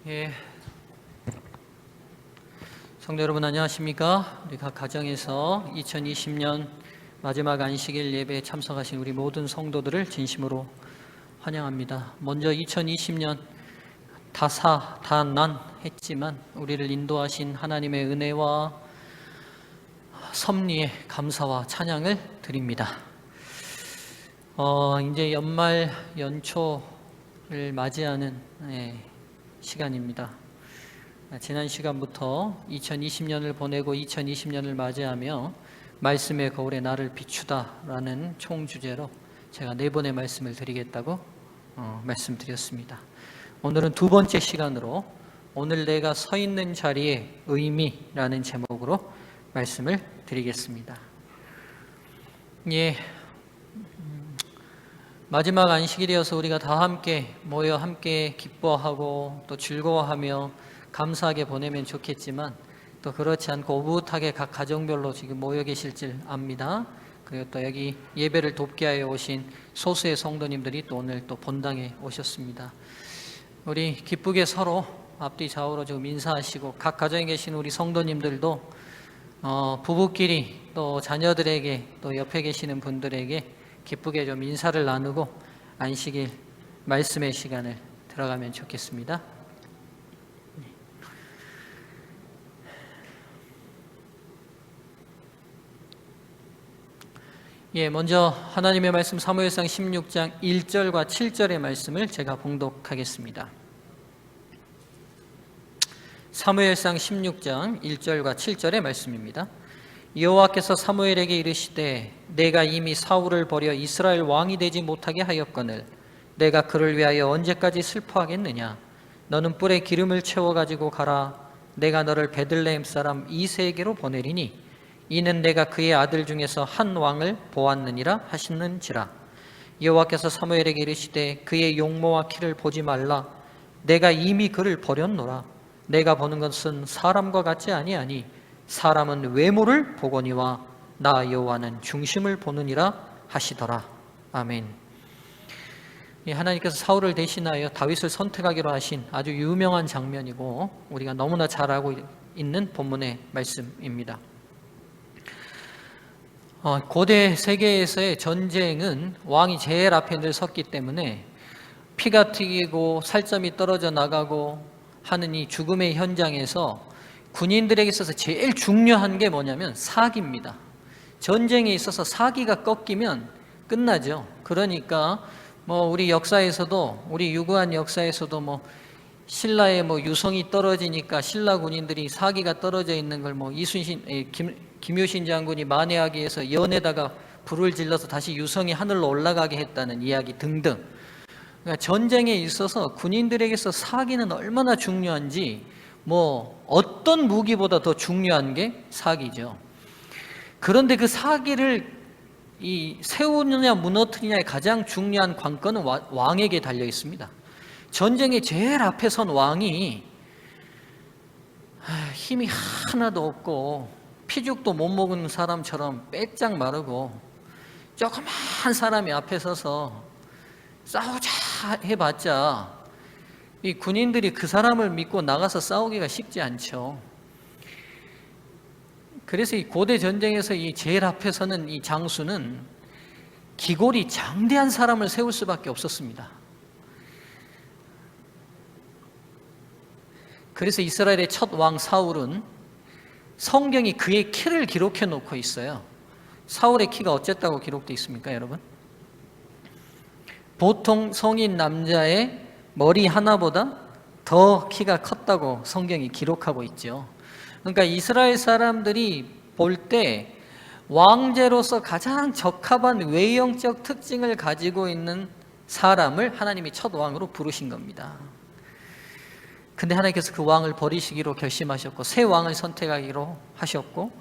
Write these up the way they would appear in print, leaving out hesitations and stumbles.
예, 성도 여러분 안녕하십니까? 우리 각 가정에서 2020년 마지막 안식일 예배에 참석하신 우리 모든 성도들을 진심으로 환영합니다. 먼저 2020년 다사다난 했지만 우리를 인도하신 하나님의 은혜와 섭리에 감사와 찬양을 드립니다. 이제 연말 연초를 맞이하는 시간입니다. 지난 시간부터 2020년을 보내고 2020년을 맞이하며 말씀의 거울에 나를 비추다라는 총주제로 제가 4번의 말씀을 드리겠다고 말씀드렸습니다. 오늘은 두 번째 시간으로 오늘 내가 서 있는 자리의 의미라는 제목으로 말씀을 드리겠습니다. 마지막 안식일이어서 우리가 다 함께 모여 함께 기뻐하고 또 즐거워하며 감사하게 보내면 좋겠지만 또 그렇지 않고 오붓하게 각 가정별로 지금 모여 계실 줄 압니다. 그리고 또 여기 예배를 돕게 하여 오신 소수의 성도님들이 또 오늘 또 본당에 오셨습니다. 우리 기쁘게 서로 앞뒤 좌우로 좀 인사하시고 각 가정에 계신 우리 성도님들도 부부끼리 또 자녀들에게 또 옆에 계시는 분들에게 기쁘게 좀 인사를 나누고 안식일 말씀의 시간을 들어가면 좋겠습니다. 먼저 하나님의 말씀 사무엘상 16장 1절과 7절의 말씀을 제가 봉독하겠습니다. 사무엘상 16장 1절과 7절의 말씀입니다. 여호와께서 사무엘에게 이르시되 내가 이미 사울을 버려 이스라엘 왕이 되지 못하게 하였거늘 내가 그를 위하여 언제까지 슬퍼하겠느냐. 너는 뿔에 기름을 채워 가지고 가라. 내가 너를 베들레헴 사람 이새에게로 보내리니 이는 내가 그의 아들 중에서 한 왕을 보았느니라 하시는지라. 여호와께서 사무엘에게 이르시되 그의 용모와 키를 보지 말라. 내가 이미 그를 버렸노라. 내가 보는 것은 사람과 같지 아니하니 사람은 외모를 보거니와 나 여호와는 중심을 보느니라 하시더라. 아멘. 하나님께서 사울을 대신하여 다윗을 선택하기로 하신 아주 유명한 장면이고 우리가 너무나 잘 알고 있는 본문의 말씀입니다. 고대 세계에서의 전쟁은 왕이 제일 앞에 늘 섰기 때문에 피가 튀기고 살점이 떨어져 나가고 하는 이 죽음의 현장에서 군인들에게 있어서 제일 중요한 게 뭐냐면 사기입니다. 전쟁에 있어서 사기가 꺾이면 끝나죠. 그러니까 우리 역사에서도 우리 유구한 역사에서도 신라의 유성이 떨어지니까 신라 군인들이 사기가 떨어져 있는 걸 김효신 장군이 만회하기 위해서 연에다가 불을 질러서 다시 유성이 하늘로 올라가게 했다는 이야기 등등. 그러니까 전쟁에 있어서 군인들에게서 사기는 얼마나 중요한지 어떤 무기보다 더 중요한 게 사기죠. 그런데 그 사기를 세우느냐 무너뜨리냐의 가장 중요한 관건은 왕에게 달려 있습니다. 전쟁의 제일 앞에 선 왕이 힘이 하나도 없고 피죽도 못 먹은 사람처럼 빼짝 마르고 조그만 사람이 앞에 서서 싸우자 해봤자 이 군인들이 그 사람을 믿고 나가서 싸우기가 쉽지 않죠. 그래서 이 고대 전쟁에서 이 제일 앞에 서는 이 장수는 기골이 장대한 사람을 세울 수밖에 없었습니다. 그래서 이스라엘의 첫 왕 사울은 성경이 그의 키를 기록해 놓고 있어요. 사울의 키가 어쨌다고 기록되어 있습니까, 여러분? 보통 성인 남자의 머리 하나보다 더 키가 컸다고 성경이 기록하고 있죠. 그러니까 이스라엘 사람들이 볼 때 왕제로서 가장 적합한 외형적 특징을 가지고 있는 사람을 하나님이 첫 왕으로 부르신 겁니다. 근데 하나님께서 그 왕을 버리시기로 결심하셨고 새 왕을 선택하기로 하셨고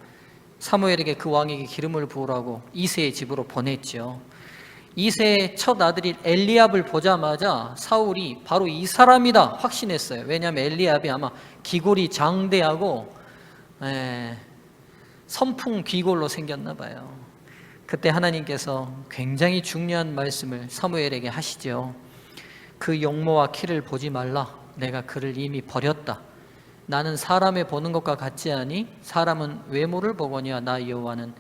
사무엘에게 그 왕에게 기름을 부으라고 이새의 집으로 보냈죠. 이새의 첫 아들인 엘리압을 보자마자 사울이 바로 이 사람이다 확신했어요. 왜냐하면 엘리압이 아마 기골이 장대하고 선풍 귀골로 생겼나 봐요. 그때 하나님께서 굉장히 중요한 말씀을 사무엘에게 하시죠. 그 용모와 키를 보지 말라. 내가 그를 이미 버렸다. 나는 사람의 보는 것과 같지 아니 사람은 외모를 보거니와 나 여호와는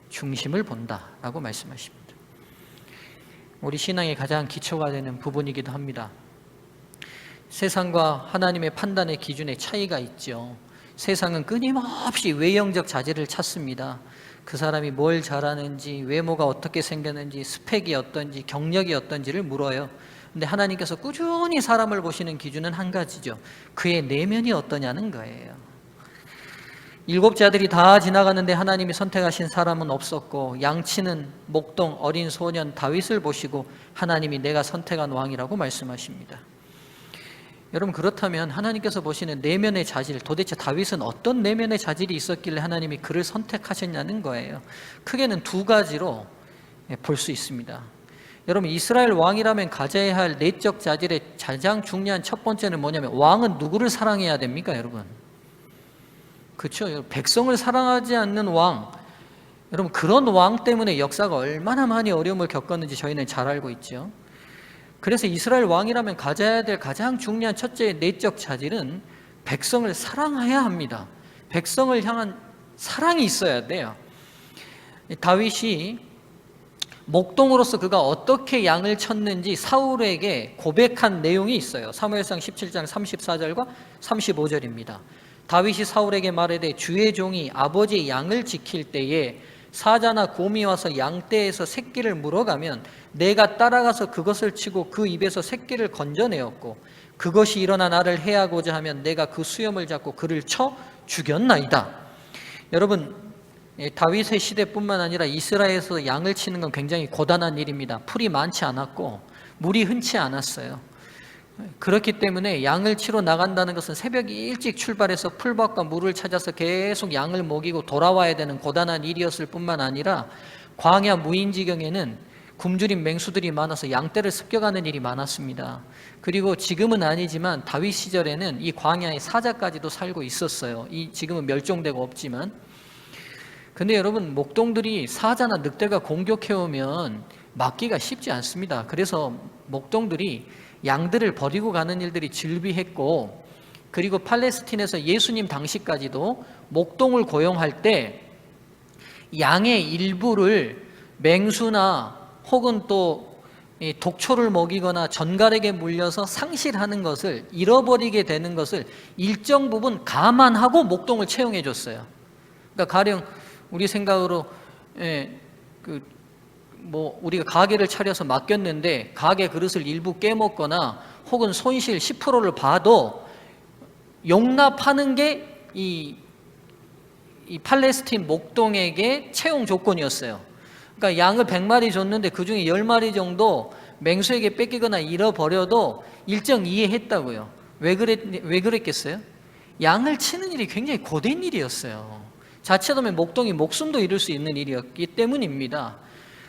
중심을 본다 라고 말씀하십니다. 우리 신앙의 가장 기초가 되는 부분이기도 합니다. 세상과 하나님의 판단의 기준에 차이가 있죠. 세상은 끊임없이 외형적 자질을 찾습니다. 그 사람이 뭘 잘하는지, 외모가 어떻게 생겼는지, 스펙이 어떤지, 경력이 어떤지를 물어요. 근데 하나님께서 꾸준히 사람을 보시는 기준은 한 가지죠. 그의 내면이 어떠냐는 거예요. 7 아들이 다 지나가는데 하나님이 선택하신 사람은 없었고, 양치는 목동 어린 소년 다윗을 보시고 하나님이 내가 선택한 왕이라고 말씀하십니다. 여러분, 그렇다면 하나님께서 보시는 내면의 자질, 도대체 다윗은 어떤 내면의 자질이 있었길래 하나님이 그를 선택하셨냐는 거예요. 크게는 2 가지로 볼 수 있습니다. 여러분, 이스라엘 왕이라면 가져야 할 내적 자질의 가장 중요한 첫 번째는 뭐냐면, 왕은 누구를 사랑해야 됩니까, 여러분? 그렇죠. 백성을 사랑하지 않는 왕, 여러분, 그런 왕 때문에 역사가 얼마나 많이 어려움을 겪었는지 저희는 잘 알고 있죠. 그래서 이스라엘 왕이라면 가져야 될 가장 중요한 첫째 내적 자질은 백성을 사랑해야 합니다. 백성을 향한 사랑이 있어야 돼요. 다윗이 목동으로서 그가 어떻게 양을 쳤는지 사울에게 고백한 내용이 있어요. 사무엘상 17장 34절과 35절입니다. 다윗이 사울에게 말하되 주의 종이 아버지의 양을 지킬 때에 사자나 곰이 와서 양떼에서 새끼를 물어가면 내가 따라가서 그것을 치고 그 입에서 새끼를 건져내었고, 그것이 일어나 나를 해하고자 하면 내가 그 수염을 잡고 그를 쳐 죽였나이다. 여러분, 다윗의 시대뿐만 아니라 이스라엘에서 양을 치는 건 굉장히 고단한 일입니다. 풀이 많지 않았고 물이 흔치 않았어요. 그렇기 때문에 양을 치러 나간다는 것은 새벽 일찍 출발해서 풀밭과 물을 찾아서 계속 양을 먹이고 돌아와야 되는 고단한 일이었을 뿐만 아니라, 광야 무인지경에는 굶주린 맹수들이 많아서 양떼를 습격하는 일이 많았습니다. 그리고 지금은 아니지만 다윗 시절에는 이 광야에 사자까지도 살고 있었어요. 지금은 멸종되고 없지만. 근데 여러분, 목동들이 사자나 늑대가 공격해오면 막기가 쉽지 않습니다. 그래서 목동들이 양들을 버리고 가는 일들이 즐비했고, 그리고 팔레스틴에서 예수님 당시까지도 목동을 고용할 때 양의 일부를 맹수나 혹은 또 독초를 먹이거나 전갈에게 물려서 상실하는 것을, 잃어버리게 되는 것을 일정 부분 감안하고 목동을 채용해 줬어요. 그러니까 가령 우리 생각으로 우리가 가게를 차려서 맡겼는데 가게 그릇을 일부 깨먹거나 혹은 손실 10%를 봐도 용납하는 게 이 팔레스틴 목동에게 채용 조건이었어요. 그러니까 양을 100마리 줬는데 그중에 10마리 정도 맹수에게 뺏기거나 잃어버려도 일정 이해했다고요. 왜 그랬겠어요? 양을 치는 일이 굉장히 고된 일이었어요. 자칫하면 목동이 목숨도 잃을 수 있는 일이었기 때문입니다.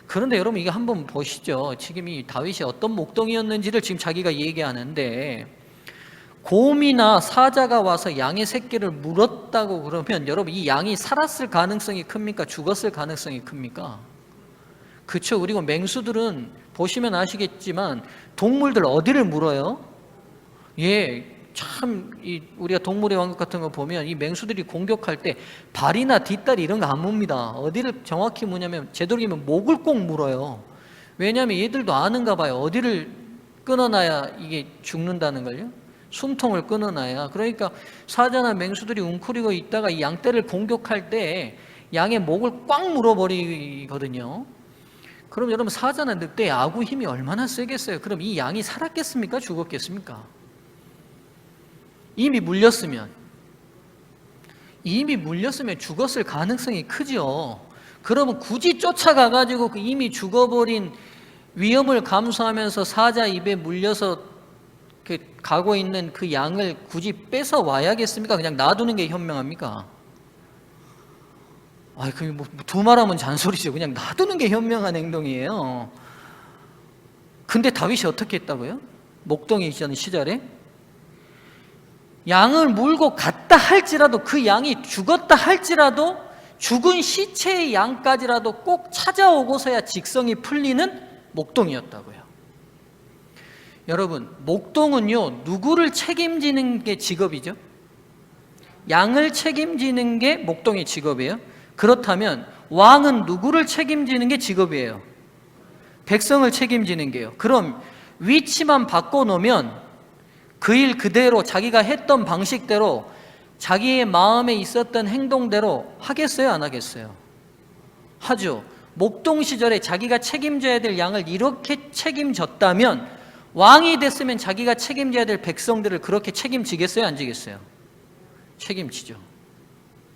그런데 여러분, 이거 한번 보시죠. 지금 이 다윗이 어떤 목동이었는지를 지금 자기가 얘기하는데, 곰이나 사자가 와서 양의 새끼를 물었다고 그러면 여러분, 이 양이 살았을 가능성이 큽니까? 죽었을 가능성이 큽니까? 그렇죠. 그리고 맹수들은 보시면 아시겠지만 동물들 어디를 물어요? 참 우리가 동물의 왕국 같은 거 보면 이 맹수들이 공격할 때 발이나 뒷다리 이런 거 안 묻니다. 어디를 정확히 무냐면, 되도록이면 목을 꼭 물어요. 왜냐하면 얘들도 아는가 봐요. 어디를 끊어놔야 이게 죽는다는 걸요. 숨통을 끊어놔야. 그러니까 사자나 맹수들이 웅크리고 있다가 이 양떼를 공격할 때 양의 목을 꽉 물어버리거든요. 그럼 여러분, 사자나 늑대의 아구 힘이 얼마나 세겠어요? 그럼 이 양이 살았겠습니까? 죽었겠습니까? 이미 물렸으면 죽었을 가능성이 크죠. 그러면 굳이 쫓아가가지고 그 이미 죽어버린 위험을 감수하면서 사자 입에 물려서 가고 있는 그 양을 굳이 뺏어 와야겠습니까? 그냥 놔두는 게 현명합니까? 그럼 두 말하면 잔소리죠. 그냥 놔두는 게 현명한 행동이에요. 근데 다윗이 어떻게 했다고요? 목동에 있던 시절에 양을 물고 갔다 할지라도, 그 양이 죽었다 할지라도 죽은 시체의 양까지라도 꼭 찾아오고서야 직성이 풀리는 목동이었다고요. 여러분, 목동은요, 누구를 책임지는 게 직업이죠? 양을 책임지는 게 목동의 직업이에요. 그렇다면 왕은 누구를 책임지는 게 직업이에요? 백성을 책임지는 게요. 그럼 위치만 바꿔놓으면 그 일 그대로 자기가 했던 방식대로 자기의 마음에 있었던 행동대로 하겠어요? 안 하겠어요? 하죠. 목동 시절에 자기가 책임져야 될 양을 이렇게 책임졌다면 왕이 됐으면 자기가 책임져야 될 백성들을 그렇게 책임지겠어요? 안 지겠어요? 책임지죠.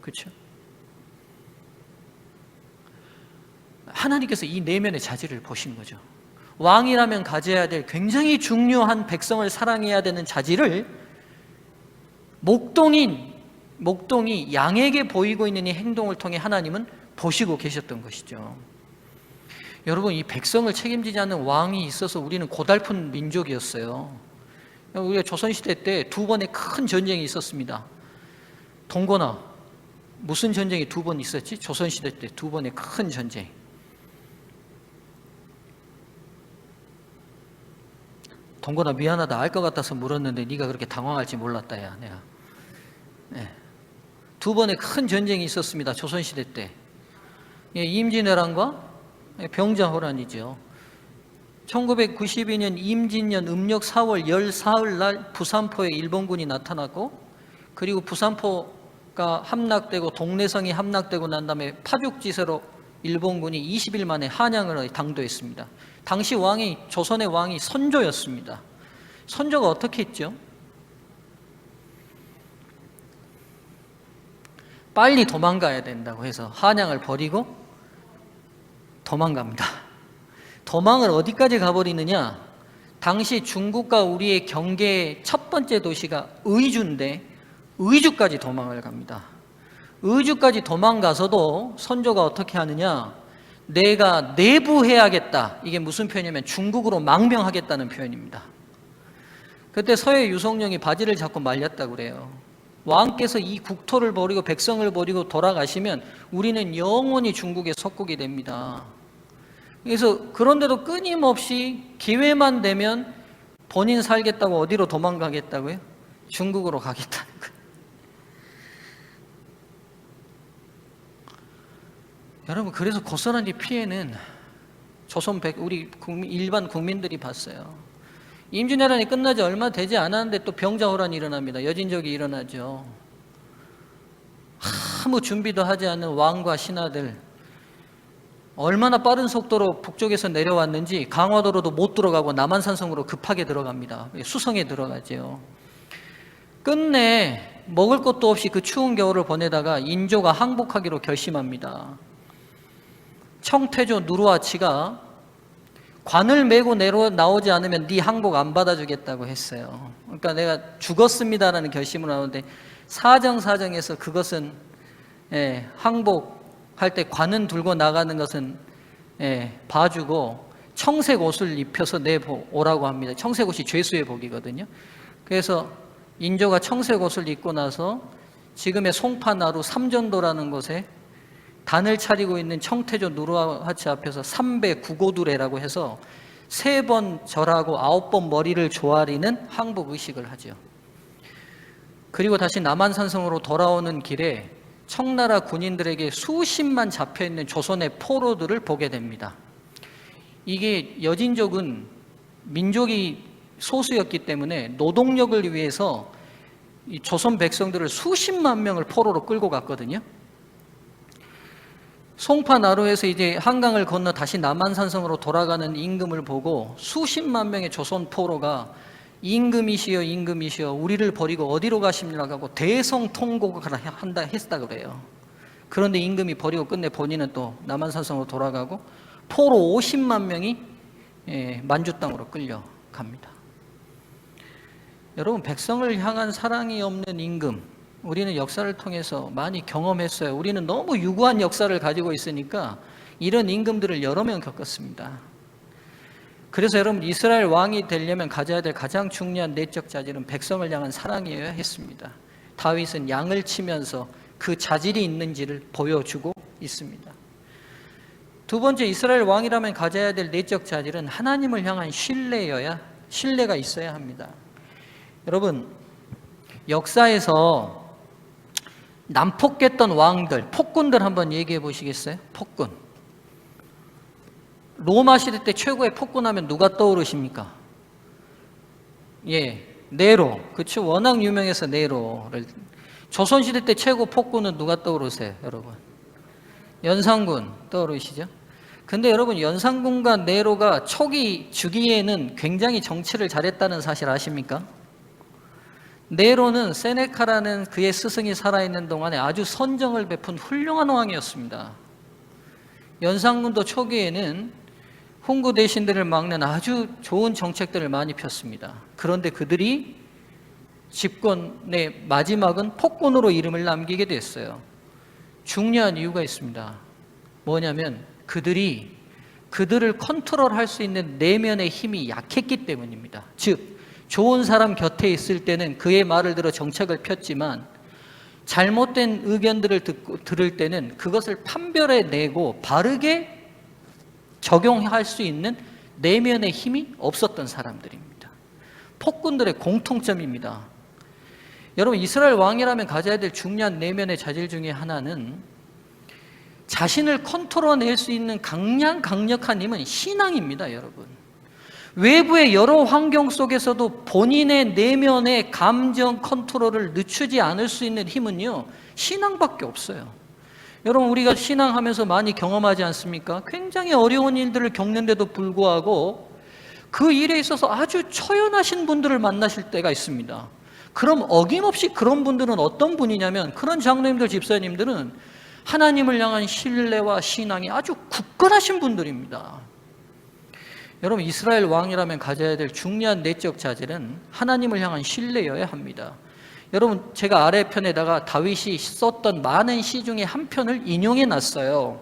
그렇죠? 하나님께서 이 내면의 자질을 보신 거죠. 왕이라면 가져야 될 굉장히 중요한 백성을 사랑해야 되는 자질을 목동이 양에게 보이고 있는 이 행동을 통해 하나님은 보시고 계셨던 것이죠. 여러분, 이 백성을 책임지지 않는 왕이 있어서 우리는 고달픈 민족이었어요. 우리가 조선시대 때 두 번의 큰 전쟁이 있었습니다. 동고나, 무슨 전쟁이 두 번 있었지? 조선시대 때 두 번의 큰 전쟁. 동고나, 미안하다, 알 것 같아서 물었는데 네가 그렇게 당황할지 몰랐다, 야, 내가. 네. 두 번의 큰 전쟁이 있었습니다. 조선시대 때. 임진왜란과 병자호란이죠. 1992년 임진년 음력 4월 14일 날 부산포에 일본군이 나타났고, 그리고 부산포가 함락되고 동래성이 함락되고 난 다음에 파죽지세로 일본군이 20일 만에 한양을 당도했습니다. 당시 왕이, 조선의 왕이 선조였습니다. 선조가 어떻게 했죠? 빨리 도망가야 된다고 해서 한양을 버리고 도망갑니다. 도망을 어디까지 가버리느냐? 당시 중국과 우리의 경계의 첫 번째 도시가 의주인데 의주까지 도망을 갑니다. 의주까지 도망가서도 선조가 어떻게 하느냐? 내가 내부해야겠다. 이게 무슨 표현이냐면 중국으로 망명하겠다는 표현입니다. 그때 서해 유성룡이 바지를 잡고 말렸다고 그래요. 왕께서 이 국토를 버리고 백성을 버리고 돌아가시면 우리는 영원히 중국의 속국이 됩니다. 그래서 그런데도 끊임없이 기회만 되면 본인 살겠다고 어디로 도망가겠다고요? 중국으로 가겠다는 거예요. 여러분, 그래서 고스란히 피해는 우리 일반 국민들이 봤어요. 임진왜란이 끝나지 얼마 되지 않았는데 또 병자호란이 일어납니다. 여진족이 일어나죠. 아무 준비도 하지 않은 왕과 신하들, 얼마나 빠른 속도로 북쪽에서 내려왔는지 강화도로도 못 들어가고 남한산성으로 급하게 들어갑니다. 수성에 들어가죠. 끝내 먹을 것도 없이 그 추운 겨울을 보내다가 인조가 항복하기로 결심합니다. 청태조 누르하치가 관을 메고 나오지 않으면 네 항복 안 받아주겠다고 했어요. 그러니까 내가 죽었습니다라는 결심을 하는데 사정에서 그것은 항복할 때 관은 들고 나가는 것은 봐주고 청색 옷을 입혀서 내오라고 합니다. 청색 옷이 죄수의 복이거든요. 그래서 인조가 청색 옷을 입고 나서 지금의 송파나루 삼전도라는 곳에 단을 차리고 있는 청태조 누르하치 앞에서 300구고두례라고 해서 3번 절하고 9번 머리를 조아리는 항복 의식을 하죠. 그리고 다시 남한산성으로 돌아오는 길에 청나라 군인들에게 수십만 잡혀있는 조선의 포로들을 보게 됩니다. 이게 여진족은 민족이 소수였기 때문에 노동력을 위해서 이 조선 백성들을 수십만 명을 포로로 끌고 갔거든요. 송파나루에서 이제 한강을 건너 다시 남한산성으로 돌아가는 임금을 보고 수십만 명의 조선 포로가 임금이시여 임금이시여 우리를 버리고 어디로 가십니까 하고 대성통곡을 한다 했다 그래요. 그런데 임금이 버리고 끝내 본인은 또 남한산성으로 돌아가고 포로 50만 명이 만주 땅으로 끌려갑니다. 여러분, 백성을 향한 사랑이 없는 임금, 우리는 역사를 통해서 많이 경험했어요. 우리는 너무 유구한 역사를 가지고 있으니까 이런 임금들을 여러 명 겪었습니다. 그래서 여러분, 이스라엘 왕이 되려면 가져야 될 가장 중요한 내적 자질은 백성을 향한 사랑이어야 했습니다. 다윗은 양을 치면서 그 자질이 있는지를 보여주고 있습니다. 두 번째, 이스라엘 왕이라면 가져야 될 내적 자질은 하나님을 향한 신뢰여야 신뢰가 있어야 합니다. 여러분, 역사에서 난폭했던 왕들, 폭군들 한번 얘기해 보시겠어요? 폭군. 로마 시대 때 최고의 폭군하면 누가 떠오르십니까? 예, 네로. 그렇죠. 워낙 유명해서 네로를. 조선 시대 때 최고 폭군은 누가 떠오르세요, 여러분? 연산군 떠오르시죠? 근데 여러분, 연산군과 네로가 초기 주기에는 굉장히 정치를 잘했다는 사실 아십니까? 네로는 세네카라는 그의 스승이 살아있는 동안에 아주 선정을 베푼 훌륭한 왕이었습니다. 연산군도 초기에는 훈구 대신들을 막는 아주 좋은 정책들을 많이 폈습니다. 그런데 그들이 집권의 마지막은 폭군으로 이름을 남기게 됐어요. 중요한 이유가 있습니다. 뭐냐면 그들을 컨트롤할 수 있는 내면의 힘이 약했기 때문입니다. 즉, 좋은 사람 곁에 있을 때는 그의 말을 들어 정책을 폈지만 잘못된 의견들을 들을 때는 그것을 판별해내고 바르게 적용할 수 있는 내면의 힘이 없었던 사람들입니다. 폭군들의 공통점입니다. 여러분, 이스라엘 왕이라면 가져야 될 중요한 내면의 자질 중에 하나는 자신을 컨트롤해낼 수 있는 강력한 힘은 신앙입니다. 여러분, 외부의 여러 환경 속에서도 본인의 내면의 감정 컨트롤을 늦추지 않을 수 있는 힘은요, 신앙밖에 없어요. 여러분, 우리가 신앙하면서 많이 경험하지 않습니까? 굉장히 어려운 일들을 겪는데도 불구하고 그 일에 있어서 아주 처연하신 분들을 만나실 때가 있습니다. 그럼 어김없이 그런 분들은 어떤 분이냐면, 그런 장로님들, 집사님들은 하나님을 향한 신뢰와 신앙이 아주 굳건하신 분들입니다. 여러분, 이스라엘 왕이라면 가져야 될 중요한 내적 자질은 하나님을 향한 신뢰여야 합니다. 여러분, 제가 아래편에다가 다윗이 썼던 많은 시 중에 한 편을 인용해 놨어요.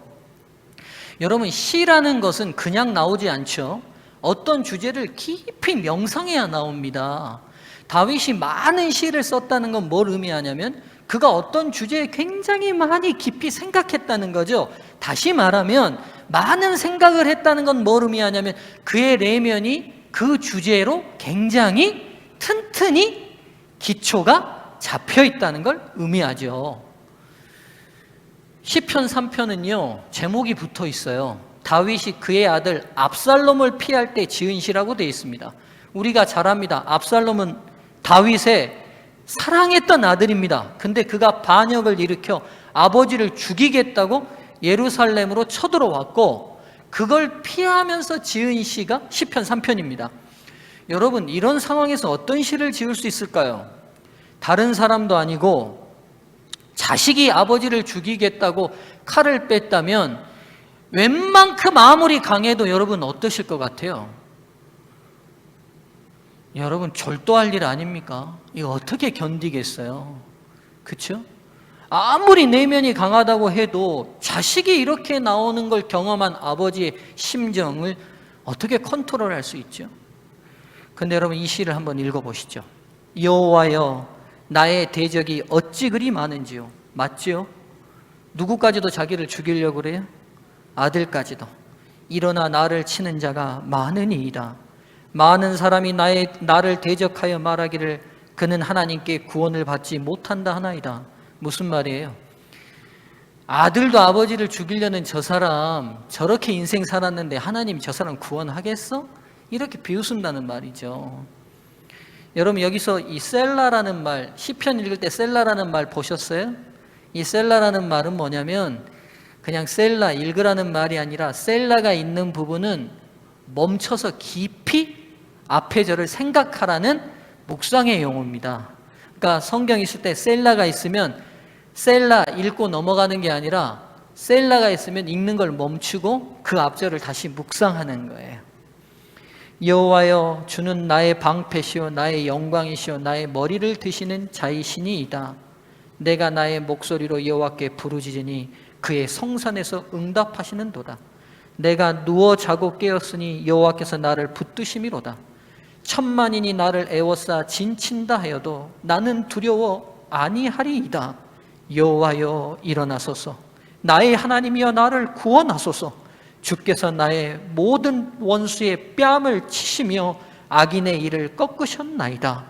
여러분, 시라는 것은 그냥 나오지 않죠. 어떤 주제를 깊이 명상해야 나옵니다. 다윗이 많은 시를 썼다는 건 뭘 의미하냐면 그가 어떤 주제에 굉장히 많이 깊이 생각했다는 거죠. 다시 말하면 많은 생각을 했다는 건 뭘 의미하냐면 그의 내면이 그 주제로 굉장히 튼튼히 기초가 잡혀 있다는 걸 의미하죠. 시편 3편은요, 제목이 붙어 있어요. 다윗이 그의 아들 압살롬을 피할 때 지은 시라고 되어 있습니다. 우리가 잘 압니다. 압살롬은 다윗의 사랑했던 아들입니다. 근데 그가 반역을 일으켜 아버지를 죽이겠다고 예루살렘으로 쳐들어왔고, 그걸 피하면서 지은 시가 시편 3편입니다. 여러분, 이런 상황에서 어떤 시를 지을 수 있을까요? 다른 사람도 아니고 자식이 아버지를 죽이겠다고 칼을 뺐다면 웬만큼 아무리 강해도 여러분 어떠실 것 같아요? 여러분, 절도할 일 아닙니까? 이거 어떻게 견디겠어요? 그렇죠? 아무리 내면이 강하다고 해도 자식이 이렇게 나오는 걸 경험한 아버지의 심정을 어떻게 컨트롤할 수 있죠? 근데 여러분, 이 시를 한번 읽어보시죠. 여호와여, 나의 대적이 어찌 그리 많은지요. 맞지요? 누구까지도 자기를 죽이려고 그래요? 아들까지도. 일어나 나를 치는 자가 많으니이다. 많은 사람이 나를 대적하여 말하기를 그는 하나님께 구원을 받지 못한다 하나이다. 무슨 말이에요? 아들도 아버지를 죽이려는 저 사람, 저렇게 인생 살았는데 하나님이 저 사람 구원하겠어? 이렇게 비웃는다는 말이죠. 여러분, 여기서 이 셀라라는 말, 시편 읽을 때 셀라라는 말 보셨어요? 이 셀라라는 말은 뭐냐면 그냥 셀라 읽으라는 말이 아니라 셀라가 있는 부분은 멈춰서 깊이 앞의 절을 생각하라는 묵상의 용어입니다. 그러니까 성경 있을 때 셀라가 있으면 셀라 읽고 넘어가는 게 아니라 셀라가 있으면 읽는 걸 멈추고 그 앞절을 다시 묵상하는 거예요. 여호와여, 주는 나의 방패시오 나의 영광이시오 나의 머리를 드시는 자이시니이다. 내가 나의 목소리로 여호와께 부르짖으니 그의 성산에서 응답하시는도다. 내가 누워 자고 깨었으니 여호와께서 나를 붙드심이로다. 천만인이 나를 애워싸 진친다 하여도 나는 두려워 아니하리이다. 여호와여, 일어나소서. 나의 하나님이여, 나를 구원하소서. 주께서 나의 모든 원수의 뺨을 치시며 악인의 일을 꺾으셨나이다.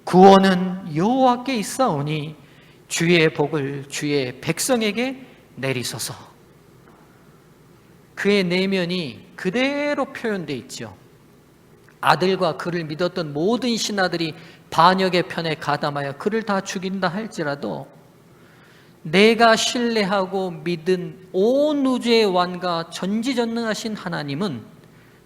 구원은 여호와께 있사오니 주의 복을 주의 백성에게 내리소서. 그의 내면이 그대로 표현되어 있죠. 아들과 그를 믿었던 모든 신하들이 반역의 편에 가담하여 그를 다 죽인다 할지라도 내가 신뢰하고 믿은 온 우주의 왕과 전지전능하신 하나님은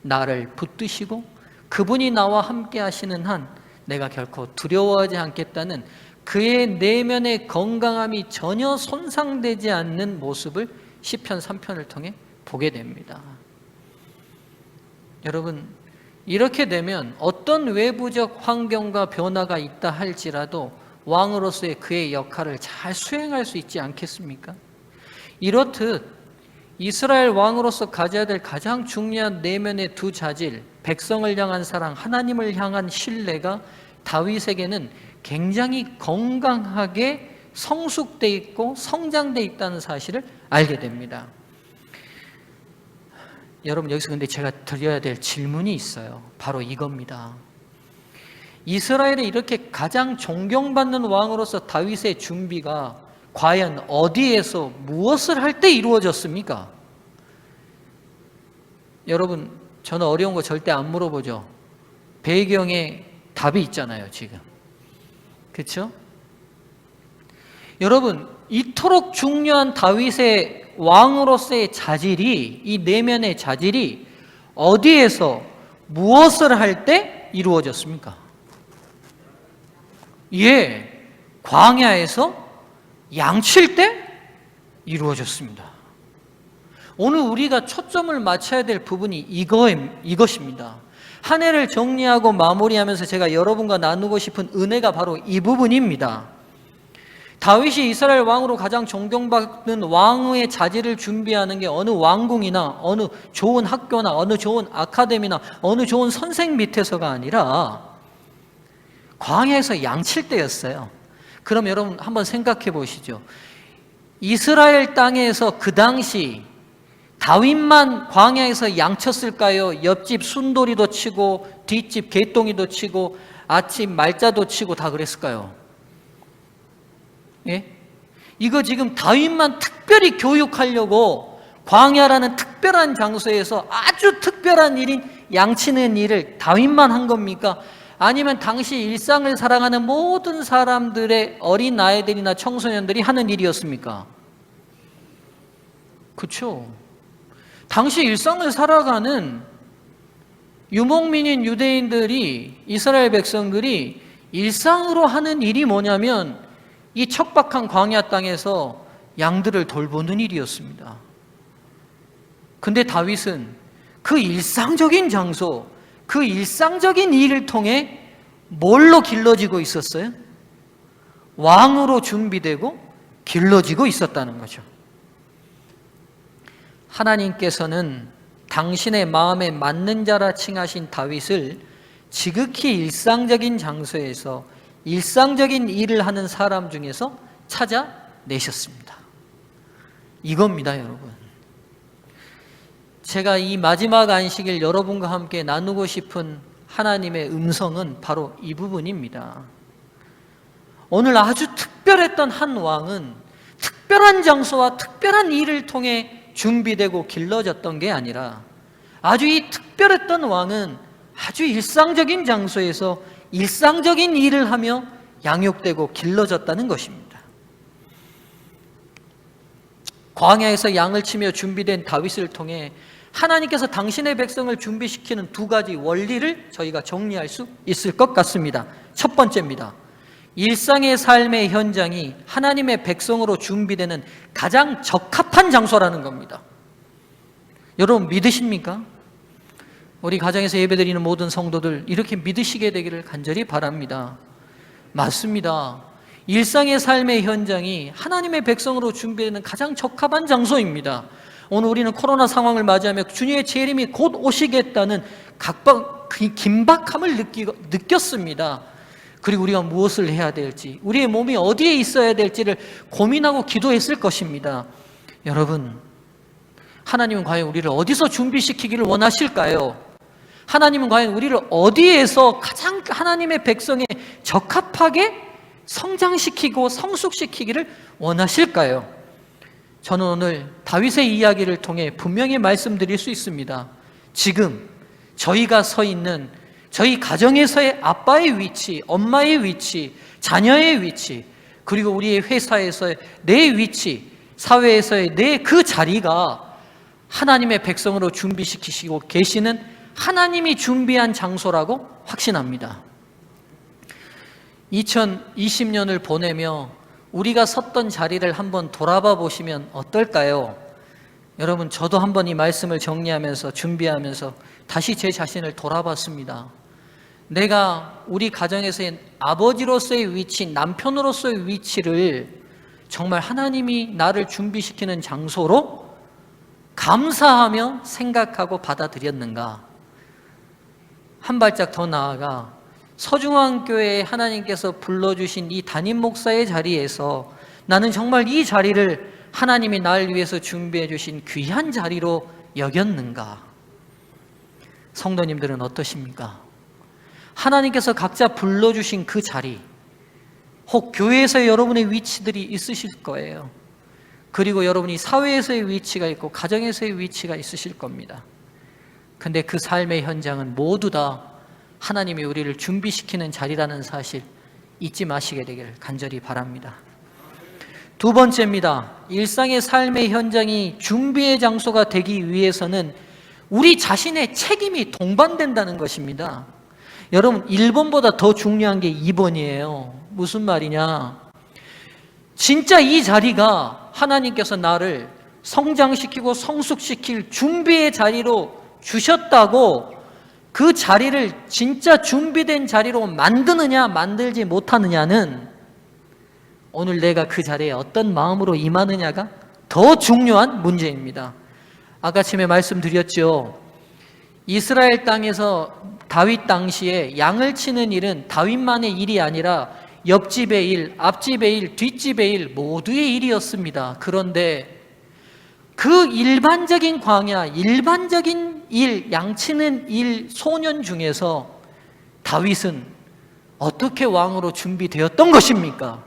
나를 붙드시고 그분이 나와 함께 하시는 한 내가 결코 두려워하지 않겠다는 그의 내면의 건강함이 전혀 손상되지 않는 모습을 시편 3편을 통해 보게 됩니다. 여러분, 이렇게 되면 어떤 외부적 환경과 변화가 있다 할지라도 왕으로서의 그의 역할을 잘 수행할 수 있지 않겠습니까? 이렇듯 이스라엘 왕으로서 가져야 될 가장 중요한 내면의 두 자질, 백성을 향한 사랑, 하나님을 향한 신뢰가 다윗에게는 굉장히 건강하게 성숙돼 있고 성장돼 있다는 사실을 알게 됩니다. 여러분, 여기서 근데 제가 드려야 될 질문이 있어요. 바로 이겁니다. 이스라엘에 이렇게 가장 존경받는 왕으로서 다윗의 준비가 과연 어디에서 무엇을 할 때 이루어졌습니까? 여러분, 저는 어려운 거 절대 안 물어보죠. 배경에 답이 있잖아요, 지금. 그렇죠? 여러분, 이토록 중요한 다윗의 왕으로서의 자질이, 이 내면의 자질이 어디에서 무엇을 할 때 이루어졌습니까? 예, 광야에서 양칠 때 이루어졌습니다. 오늘 우리가 초점을 맞춰야 될 부분이 이것입니다. 한 해를 정리하고 마무리하면서 제가 여러분과 나누고 싶은 은혜가 바로 이 부분입니다. 다윗이 이스라엘 왕으로 가장 존경받는 왕의 자질을 준비하는 게 어느 왕궁이나 어느 좋은 학교나 어느 좋은 아카데미나 어느 좋은 선생 밑에서가 아니라 광야에서 양칠 때였어요. 그럼 여러분 한번 생각해 보시죠. 이스라엘 땅에서 그 당시 다윗만 광야에서 양쳤을까요? 옆집 순돌이도 치고 뒷집 개똥이도 치고 앞집 말자도 치고 다 그랬을까요? 예? 이거 지금 다윗만 특별히 교육하려고 광야라는 특별한 장소에서 아주 특별한 일인 양치는 일을 다윗만 한 겁니까? 아니면 당시 일상을 살아가는 모든 사람들의 어린 아이들이나 청소년들이 하는 일이었습니까? 그렇죠. 당시 일상을 살아가는 유목민인 유대인들이, 이스라엘 백성들이 일상으로 하는 일이 뭐냐면 이 척박한 광야 땅에서 양들을 돌보는 일이었습니다. 근데 다윗은 그 일상적인 장소, 그 일상적인 일을 통해 뭘로 길러지고 있었어요? 왕으로 준비되고 길러지고 있었다는 거죠. 하나님께서는 당신의 마음에 맞는 자라 칭하신 다윗을 지극히 일상적인 장소에서 일상적인 일을 하는 사람 중에서 찾아내셨습니다. 이겁니다, 여러분. 제가 이 마지막 안식일 여러분과 함께 나누고 싶은 하나님의 음성은 바로 이 부분입니다. 오늘 아주 특별했던 한 왕은 특별한 장소와 특별한 일을 통해 준비되고 길러졌던 게 아니라 아주 이 특별했던 왕은 아주 일상적인 장소에서 일상적인 일을 하며 양육되고 길러졌다는 것입니다. 광야에서 양을 치며 준비된 다윗을 통해 하나님께서 당신의 백성을 준비시키는 두 가지 원리를 저희가 정리할 수 있을 것 같습니다. 첫 번째입니다. 일상의 삶의 현장이 하나님의 백성으로 준비되는 가장 적합한 장소라는 겁니다. 여러분 믿으십니까? 우리 가정에서 예배드리는 모든 성도들 이렇게 믿으시게 되기를 간절히 바랍니다. 맞습니다. 일상의 삶의 현장이 하나님의 백성으로 준비되는 가장 적합한 장소입니다. 오늘 우리는 코로나 상황을 맞이하며 주님의 재림이 곧 오시겠다는 긴박함을 느꼈습니다. 그리고 우리가 무엇을 해야 될지, 우리의 몸이 어디에 있어야 될지를 고민하고 기도했을 것입니다. 여러분, 하나님은 과연 우리를 어디서 준비시키기를 원하실까요? 하나님은 과연 우리를 어디에서 가장 하나님의 백성에 적합하게 성장시키고 성숙시키기를 원하실까요? 저는 오늘 다윗의 이야기를 통해 분명히 말씀드릴 수 있습니다. 지금 저희가 서 있는 저희 가정에서의 아빠의 위치, 엄마의 위치, 자녀의 위치, 그리고 우리의 회사에서의 내 위치, 사회에서의 내 그 자리가 하나님의 백성으로 준비시키시고 계시는 하나님이 준비한 장소라고 확신합니다. 2020년을 보내며 우리가 섰던 자리를 한번 돌아봐 보시면 어떨까요? 여러분, 저도 한번 이 말씀을 정리하면서 준비하면서 다시 제 자신을 돌아봤습니다. 내가 우리 가정에서의 아버지로서의 위치, 남편으로서의 위치를 정말 하나님이 나를 준비시키는 장소로 감사하며 생각하고 받아들였는가? 한 발짝 더 나아가 서중앙교회에 하나님께서 불러주신 이 담임 목사의 자리에서 나는 정말 이 자리를 하나님이 나를 위해서 준비해 주신 귀한 자리로 여겼는가? 성도님들은 어떠십니까? 하나님께서 각자 불러주신 그 자리, 혹 교회에서 여러분의 위치들이 있으실 거예요. 그리고 여러분이 사회에서의 위치가 있고 가정에서의 위치가 있으실 겁니다. 근데 그 삶의 현장은 모두 다 하나님이 우리를 준비시키는 자리라는 사실 잊지 마시게 되기를 간절히 바랍니다. 두 번째입니다. 일상의 삶의 현장이 준비의 장소가 되기 위해서는 우리 자신의 책임이 동반된다는 것입니다. 여러분, 1번보다 더 중요한 게 2번이에요. 무슨 말이냐? 진짜 이 자리가 하나님께서 나를 성장시키고 성숙시킬 준비의 자리로 주셨다고 그 자리를 진짜 준비된 자리로 만드느냐 만들지 못하느냐는 오늘 내가 그 자리에 어떤 마음으로 임하느냐가 더 중요한 문제입니다. 아까 아침에 말씀드렸죠. 이스라엘 땅에서 다윗 당시에 양을 치는 일은 다윗만의 일이 아니라 옆집의 일, 앞집의 일, 뒷집의 일 모두의 일이었습니다. 그런데 그 일반적인 광야, 일반적인 일, 양치는 일 소년 중에서 다윗은 어떻게 왕으로 준비되었던 것입니까?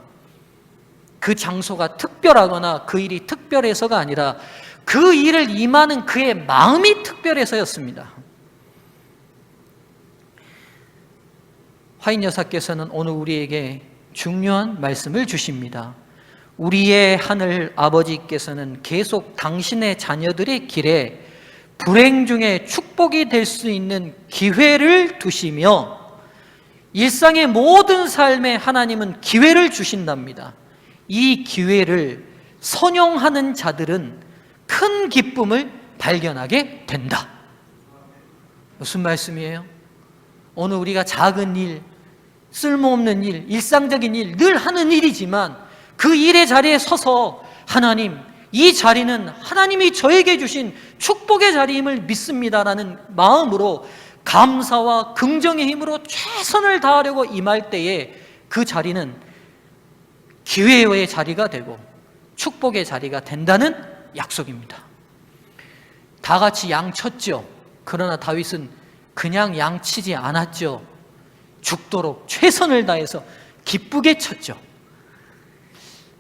그 장소가 특별하거나 그 일이 특별해서가 아니라 그 일을 임하는 그의 마음이 특별해서였습니다. 화인 여사께서는 오늘 우리에게 중요한 말씀을 주십니다. 우리의 하늘 아버지께서는 계속 당신의 자녀들의 길에 불행 중에 축복이 될 수 있는 기회를 두시며 일상의 모든 삶에 하나님은 기회를 주신답니다. 이 기회를 선용하는 자들은 큰 기쁨을 발견하게 된다. 무슨 말씀이에요? 오늘 우리가 작은 일, 쓸모없는 일, 일상적인 일, 늘 하는 일이지만 그 일의 자리에 서서 하나님, 이 자리는 하나님이 저에게 주신 축복의 자리임을 믿습니다라는 마음으로 감사와 긍정의 힘으로 최선을 다하려고 임할 때에 그 자리는 기회의 자리가 되고 축복의 자리가 된다는 약속입니다. 다 같이 양쳤죠. 그러나 다윗은 그냥 양치지 않았죠. 죽도록 최선을 다해서 기쁘게 쳤죠.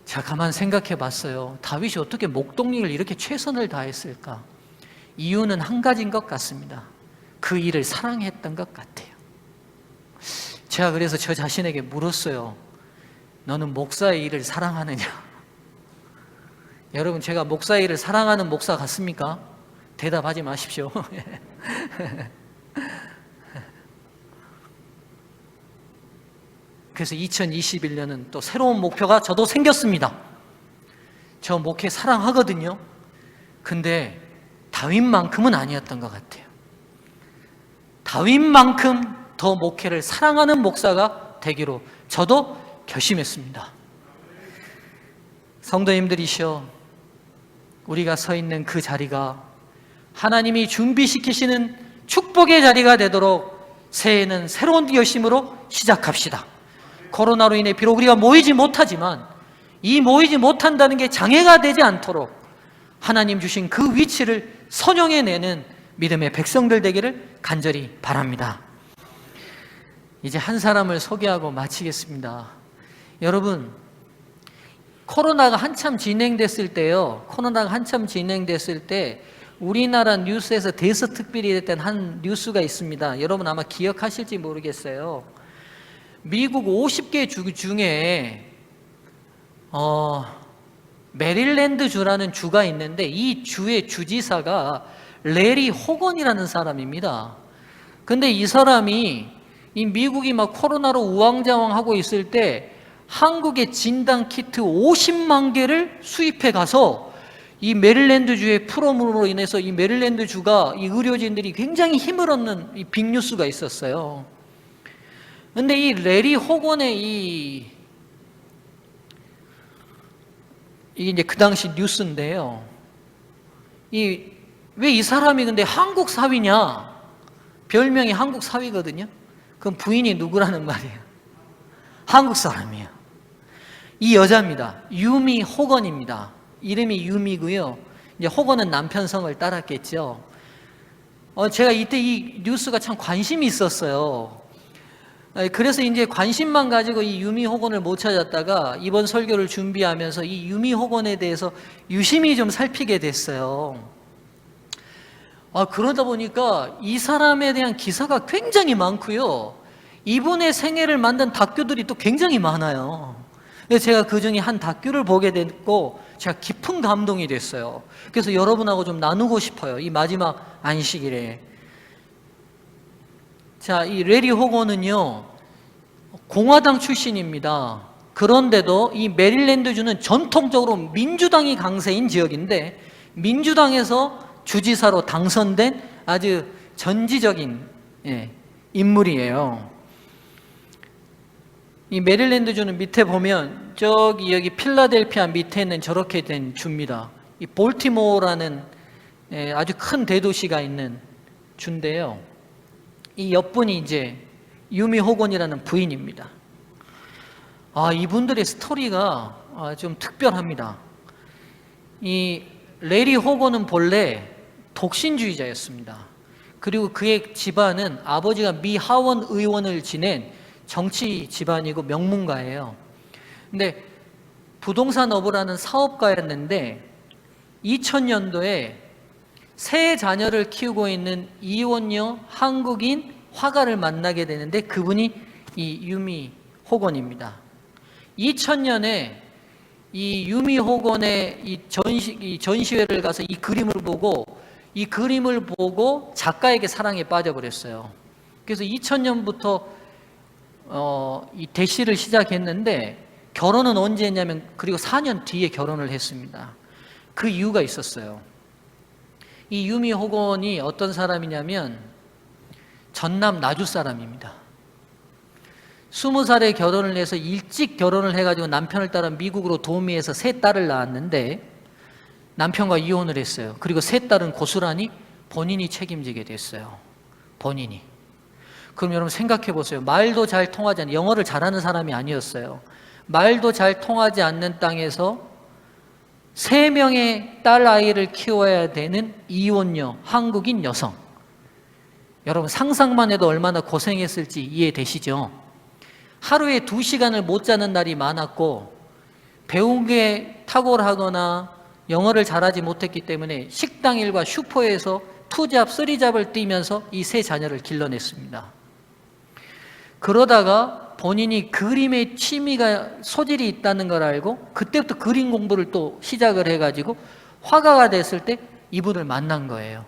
제가 가만 생각해 봤어요. 다윗이 어떻게 목동링을 이렇게 최선을 다했을까? 이유는 한 가지인 것 같습니다. 그 일을 사랑했던 것 같아요. 제가 그래서 저 자신에게 물었어요. 너는 목사의 일을 사랑하느냐? 여러분, 제가 목사의 일을 사랑하는 목사 같습니까? 대답하지 마십시오. 그래서 2021년은 또 새로운 목표가 저도 생겼습니다. 저 목회 사랑하거든요. 근데 다윗만큼은 아니었던 것 같아요. 다윗만큼 더 목회를 사랑하는 목사가 되기로 저도 결심했습니다. 성도님들이시여, 우리가 서 있는 그 자리가 하나님이 준비시키시는 축복의 자리가 되도록 새해에는 새로운 결심으로 시작합시다. 코로나로 인해 비록 우리가 모이지 못하지만 이 모이지 못한다는 게 장애가 되지 않도록 하나님 주신 그 위치를 선용해내는 믿음의 백성들 되기를 간절히 바랍니다. 이제 한 사람을 소개하고 마치겠습니다. 여러분, 코로나가 한참 진행됐을 때요. 우리나라 뉴스에서 대서특필이 됐던 한 뉴스가 있습니다. 여러분 아마 기억하실지 모르겠어요. 미국 50개 주 중에 메릴랜드 주라는 주가 있는데 이 주의 주지사가 레리 호건이라는 사람입니다. 근데 이 사람이 이 미국이 막 코로나로 우왕좌왕하고 있을 때 한국의 진단 키트 50만 개를 수입해 가서 이 메릴랜드 주의 프로그램으로 인해서 이 메릴랜드 주가 이 의료진들이 굉장히 힘을 얻는 이 빅뉴스가 있었어요. 근데 이 레리 호건의 이게 이제 그 당시 뉴스인데요. 왜 이 사람이 근데 한국 사위냐? 별명이 한국 사위거든요. 그럼 부인이 누구라는 말이에요? 한국 사람이에요. 이 여자입니다. 유미 호건입니다. 이름이 유미고요. 이제 호건은 남편 성을 따랐겠죠. 제가 이때 이 뉴스가 참 관심이 있었어요. 그래서 이제 관심만 가지고 이 유미 호건을 못 찾았다가 이번 설교를 준비하면서 이 유미 호건에 대해서 유심히 좀 살피게 됐어요. 그러다 보니까 이 사람에 대한 기사가 굉장히 많고요. 이분의 생애를 만든 다큐들이 또 굉장히 많아요. 그래서 제가 그 중에 한 다큐를 보게 됐고 제가 깊은 감동이 됐어요. 그래서 여러분하고 좀 나누고 싶어요. 이 마지막 안식일에. 자, 이 레리 호건은요, 공화당 출신입니다. 그런데도 이 메릴랜드주는 전통적으로 민주당이 강세인 지역인데 민주당에서 주지사로 당선된 아주 전지적인 인물이에요. 이 메릴랜드주는 밑에 보면 여기 필라델피아 밑에는 저렇게 된 주입니다. 이 볼티모어라는 아주 큰 대도시가 있는 주인데요. 이 옆분이 이제 유미 호건이라는 부인입니다. 이분들의 스토리가 좀 특별합니다. 이 레리 호건은 본래 독신주의자였습니다. 그리고 그의 집안은 아버지가 미 하원 의원을 지낸 정치 집안이고 명문가예요. 근데 부동산업을 하는 사업가였는데 2000년도에 세 자녀를 키우고 있는 이혼녀 한국인 화가를 만나게 되는데 그분이 이 유미 호건입니다. 2000년에 이 유미 호건의 이 전시회를 가서 이 그림을 보고 작가에게 사랑에 빠져버렸어요. 그래서 2000년부터 이 대시를 시작했는데 결혼은 언제 했냐면 그리고 4년 뒤에 결혼을 했습니다. 그 이유가 있었어요. 이 유미 호건이 어떤 사람이냐면 전남 나주 사람입니다. 20살에 결혼을 해서 일찍 결혼을 해가지고 남편을 따라 미국으로 도미해서 세 딸을 낳았는데 남편과 이혼을 했어요. 그리고 세 딸은 고스란히 본인이 책임지게 됐어요. 본인이. 그럼 여러분 생각해 보세요. 말도 잘 통하지 않는, 영어를 잘하는 사람이 아니었어요. 말도 잘 통하지 않는 땅에서 3명의 딸 아이를 키워야 되는 이혼녀, 한국인 여성. 여러분 상상만 해도 얼마나 고생했을지 이해되시죠? 하루에 2시간을 못 자는 날이 많았고 배운 게 탁월하거나 영어를 잘하지 못했기 때문에 식당 일과 슈퍼에서 2잡, 3잡을 뛰면서 이 세 자녀를 길러냈습니다. 그러다가 본인이 그림의 취미가 소질이 있다는 걸 알고 그때부터 그림 공부를 또 시작을 해가지고 화가가 됐을 때 이분을 만난 거예요.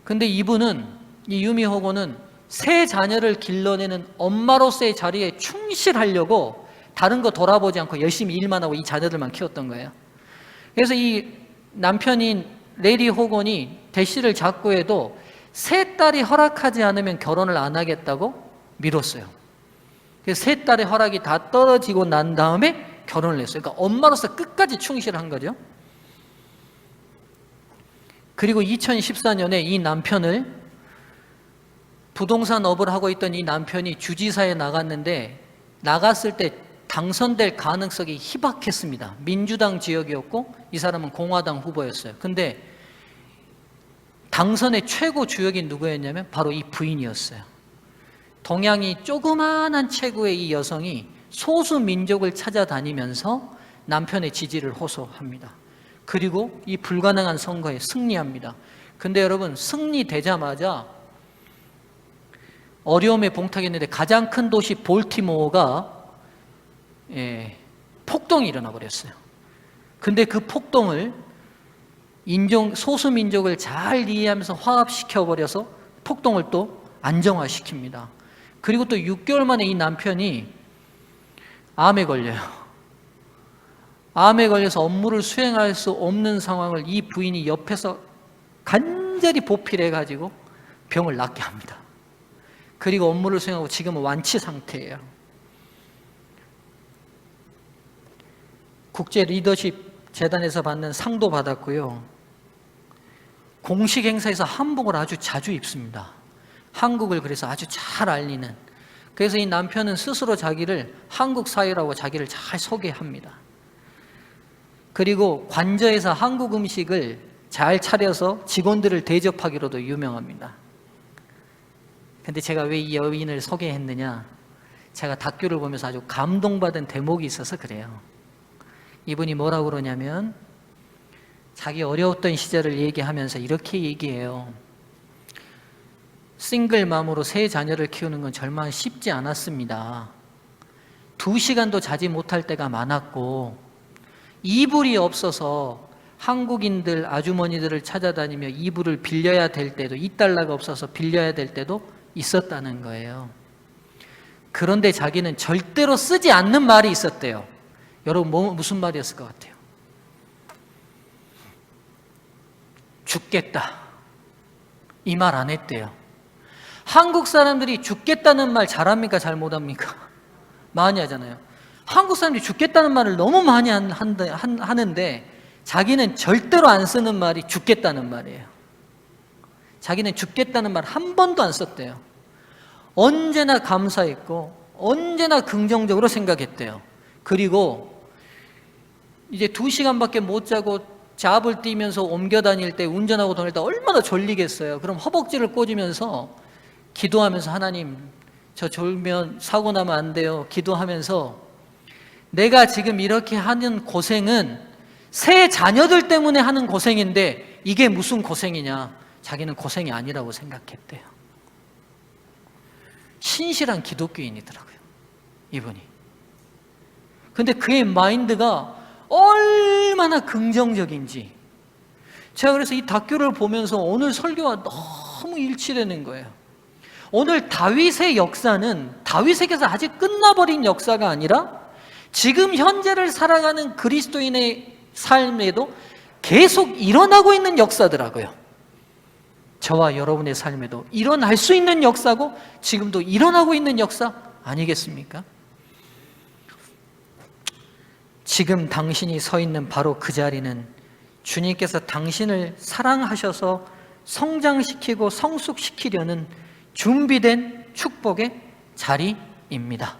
근데 이분은, 이 유미 호건은 세 자녀를 길러내는 엄마로서의 자리에 충실하려고 다른 거 돌아보지 않고 열심히 일만 하고 이 자녀들만 키웠던 거예요. 그래서 이 남편인 레리 호건이 대시를 잡고 해도 세 딸이 허락하지 않으면 결혼을 안 하겠다고 미뤘어요. 그래서 세 딸의 허락이 다 떨어지고 난 다음에 결혼을 했어요. 그러니까 엄마로서 끝까지 충실한 거죠. 그리고 2014년에 이 남편을, 부동산업을 하고 있던 이 남편이 주지사에 나갔는데 나갔을 때 당선될 가능성이 희박했습니다. 민주당 지역이었고 이 사람은 공화당 후보였어요. 근데 당선의 최고 주역이 누구였냐면 바로 이 부인이었어요. 동양이 조그마한 체구의 이 여성이 소수 민족을 찾아다니면서 남편의 지지를 호소합니다. 그리고 이 불가능한 선거에 승리합니다. 근데 여러분, 승리되자마자 어려움에 봉착했는데 가장 큰 도시 볼티모어가 폭동이 일어나 버렸어요. 근데 그 폭동을 소수 민족을 잘 이해하면서 화합시켜 버려서 폭동을 또 안정화시킵니다. 그리고 또 6개월 만에 이 남편이 암에 걸려요. 암에 걸려서 업무를 수행할 수 없는 상황을 이 부인이 옆에서 간절히 보필해가지고 병을 낫게 합니다. 그리고 업무를 수행하고 지금은 완치 상태예요. 국제 리더십 재단에서 받는 상도 받았고요. 공식 행사에서 한복을 아주 자주 입습니다. 한국을 그래서 아주 잘 알리는. 그래서 이 남편은 스스로 자기를 한국 사회라고 자기를 잘 소개합니다. 그리고 관저에서 한국 음식을 잘 차려서 직원들을 대접하기로도 유명합니다. 근데 제가 왜 이 여인을 소개했느냐? 제가 다큐를 보면서 아주 감동받은 대목이 있어서 그래요. 이분이 뭐라고 그러냐면 자기 어려웠던 시절을 얘기하면서 이렇게 얘기해요. 싱글맘으로 세 자녀를 키우는 건 정말 쉽지 않았습니다. 2시간도 자지 못할 때가 많았고 이불이 없어서 한국인들 아주머니들을 찾아다니며 이불을 빌려야 될 때도, $2가 없어서 빌려야 될 때도 있었다는 거예요. 그런데 자기는 절대로 쓰지 않는 말이 있었대요. 여러분, 무슨 말이었을 것 같아요? 죽겠다. 이 말 안 했대요. 한국 사람들이 죽겠다는 말 잘합니까? 잘 못합니까? 많이 하잖아요. 한국 사람들이 죽겠다는 말을 너무 많이 하는데 자기는 절대로 안 쓰는 말이 죽겠다는 말이에요. 자기는 죽겠다는 말 한 번도 안 썼대요. 언제나 감사했고 언제나 긍정적으로 생각했대요. 그리고 이제 2시간밖에 못 자고 잡을 뛰면서 옮겨 다닐 때, 운전하고 다닐 때 얼마나 졸리겠어요. 그럼 허벅지를 꽂으면서 기도하면서, 하나님, 저 졸면 사고 나면 안 돼요. 기도하면서 내가 지금 이렇게 하는 고생은 새 자녀들 때문에 하는 고생인데 이게 무슨 고생이냐? 자기는 고생이 아니라고 생각했대요. 신실한 기독교인이더라고요, 이분이. 근데 그의 마인드가 얼마나 긍정적인지. 제가 그래서 이 다큐를 보면서 오늘 설교와 너무 일치되는 거예요. 오늘 다윗의 역사는 다윗에게서 아직 끝나버린 역사가 아니라 지금 현재를 살아가는 그리스도인의 삶에도 계속 일어나고 있는 역사더라고요. 저와 여러분의 삶에도 일어날 수 있는 역사고 지금도 일어나고 있는 역사 아니겠습니까? 지금 당신이 서 있는 바로 그 자리는 주님께서 당신을 사랑하셔서 성장시키고 성숙시키려는 준비된 축복의 자리입니다.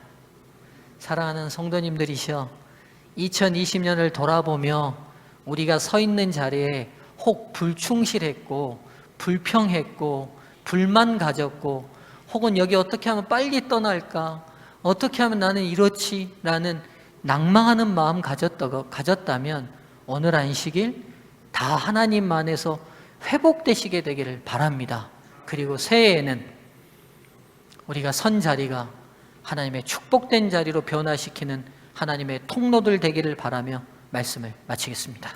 사랑하는 성도님들이시여, 2020년을 돌아보며 우리가 서 있는 자리에 혹 불충실했고 불평했고 불만 가졌고 혹은 여기 어떻게 하면 빨리 떠날까, 어떻게 하면 나는 이렇지 라는 낭망하는 마음 가졌다면 오늘 안식일 다 하나님 안에서 회복되시게 되기를 바랍니다. 그리고 새해에는 우리가 선 자리가 하나님의 축복된 자리로 변화시키는 하나님의 통로들 되기를 바라며 말씀을 마치겠습니다.